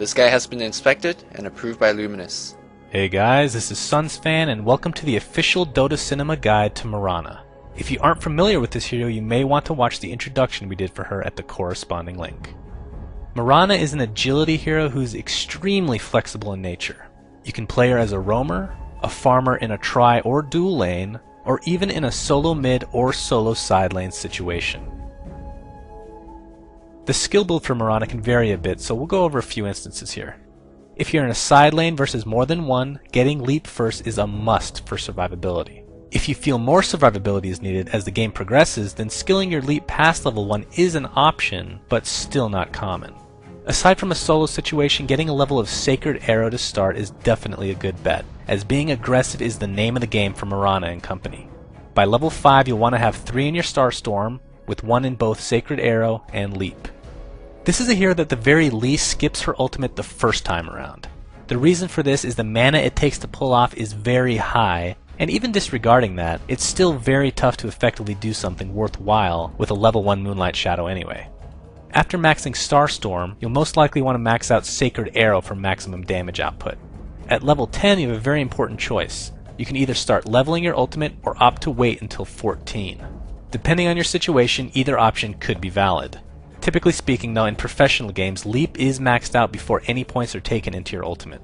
This guy has been inspected and approved by Luminous. Hey guys, this is SunsFan and welcome to the official Dota Cinema guide to Myrana. If you aren't familiar with this hero, you may want to watch the introduction we did for her at the corresponding link. Myrana is an agility hero who's extremely flexible in nature. You can play her as a roamer, a farmer in a tri or dual lane, or even in a solo mid or solo side lane situation. The skill build for Myrana can vary a bit, so we'll go over a few instances here. If you're in a side lane versus more than one, getting leap first is a must for survivability. If you feel more survivability is needed as the game progresses, then skilling your leap past level 1 is an option, but still not common. Aside from a solo situation, getting a level of Sacred Arrow to start is definitely a good bet, as being aggressive is the name of the game for Myrana and company. By level 5 you'll want to have 3 in your Star Storm, with 1 in both Sacred Arrow and Leap. This is a hero that at the very least skips her ultimate the first time around. The reason for this is the mana it takes to pull off is very high, and even disregarding that, it's still very tough to effectively do something worthwhile with a level 1 Moonlight Shadow anyway. After maxing Starstorm, you'll most likely want to max out Sacred Arrow for maximum damage output. At level 10 you have a very important choice. You can either start leveling your ultimate or opt to wait until 14. Depending on your situation, either option could be valid. Typically speaking though, in professional games, Leap is maxed out before any points are taken into your ultimate.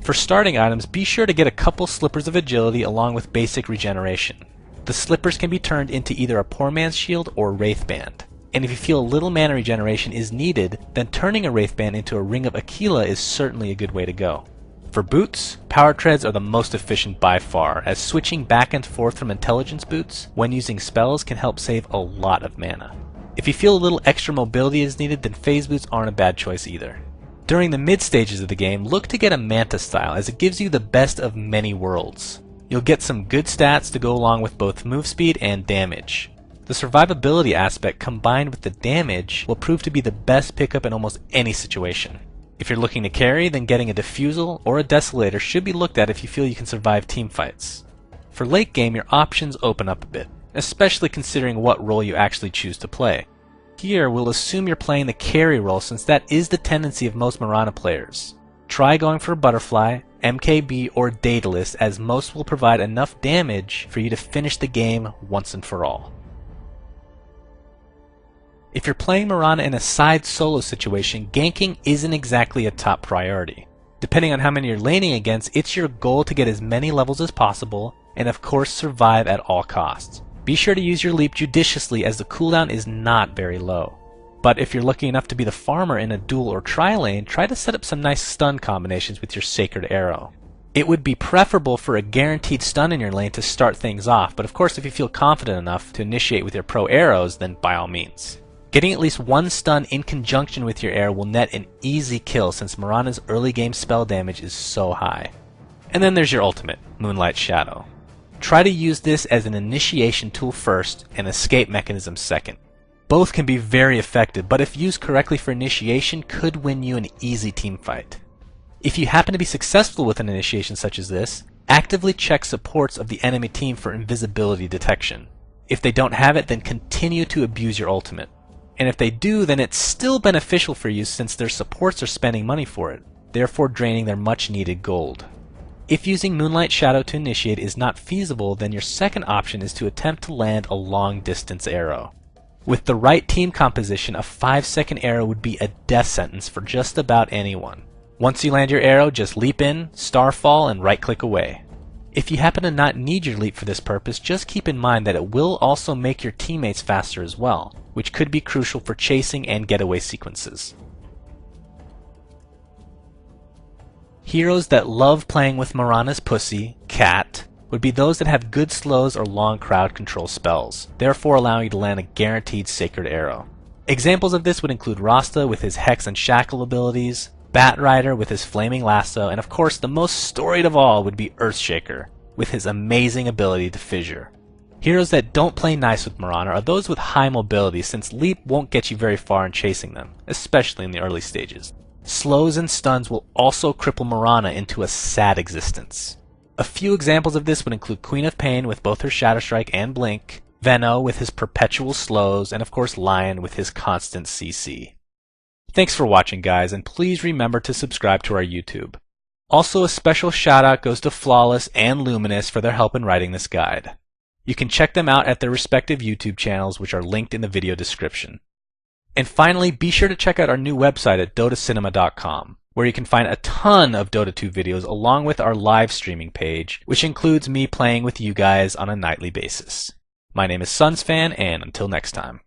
For starting items, be sure to get a couple Slippers of Agility along with basic regeneration. The Slippers can be turned into either a Poor Man's Shield or Wraith Band. And if you feel a little mana regeneration is needed, then turning a Wraith Band into a Ring of Aquila is certainly a good way to go. For boots, Power Treads are the most efficient by far, as switching back and forth from intelligence boots when using spells can help save a lot of mana. If you feel a little extra mobility is needed, then phase boots aren't a bad choice either. During the mid stages of the game, look to get a Manta style, as it gives you the best of many worlds. You'll get some good stats to go along with both move speed and damage. The survivability aspect combined with the damage will prove to be the best pickup in almost any situation. If you're looking to carry, then getting a Diffusal or a Desolator should be looked at if you feel you can survive teamfights. For late game, your options open up a bit, especially considering what role you actually choose to play. Here, we'll assume you're playing the carry role since that is the tendency of most Myrana players. Try going for a Butterfly, MKB, or Daedalus, as most will provide enough damage for you to finish the game once and for all. If you're playing Myrana in a side solo situation, ganking isn't exactly a top priority. Depending on how many you're laning against, it's your goal to get as many levels as possible, and of course survive at all costs. Be sure to use your leap judiciously as the cooldown is not very low. But if you're lucky enough to be the farmer in a dual or tri lane, try to set up some nice stun combinations with your Sacred Arrow. It would be preferable for a guaranteed stun in your lane to start things off, but of course if you feel confident enough to initiate with your pro arrows, then by all means. Getting at least one stun in conjunction with your arrow will net an easy kill since Myrana's early game spell damage is so high. And then there's your ultimate, Moonlight Shadow. Try to use this as an initiation tool first and escape mechanism second. Both can be very effective, but if used correctly for initiation, could win you an easy teamfight. If you happen to be successful with an initiation such as this, actively check supports of the enemy team for invisibility detection. If they don't have it, then continue to abuse your ultimate. And if they do, then it's still beneficial for you since their supports are spending money for it, therefore draining their much needed gold. If using Moonlight Shadow to initiate is not feasible, then your second option is to attempt to land a long distance arrow. With the right team composition, a 5-second arrow would be a death sentence for just about anyone. Once you land your arrow, just leap in, starfall, and right click away. If you happen to not need your leap for this purpose, just keep in mind that it will also make your teammates faster as well, which could be crucial for chasing and getaway sequences. Heroes that love playing with Myrana's pussy, Cat, would be those that have good slows or long crowd control spells, therefore allowing you to land a guaranteed Sacred Arrow. Examples of this would include Rasta with his Hex and Shackle abilities, Batrider with his Flaming Lasso, and of course the most storied of all would be Earthshaker, with his amazing ability to fissure. Heroes that don't play nice with Myrana are those with high mobility, since Leap won't get you very far in chasing them, especially in the early stages. Slows and stuns will also cripple Myrana into a sad existence. A few examples of this would include Queen of Pain with both her Shadow Strike and Blink, Venno with his perpetual slows, and of course Lion with his constant CC. Thanks for watching, guys, and please remember to subscribe to our YouTube. Also, a special shout out goes to Flawless and Luminous for their help in writing this guide. You can check them out at their respective YouTube channels, which are linked in the video description. And finally, be sure to check out our new website at dotacinema.com, where you can find a ton of Dota 2 videos along with our live streaming page, which includes me playing with you guys on a nightly basis. My name is SunsFan, and until next time.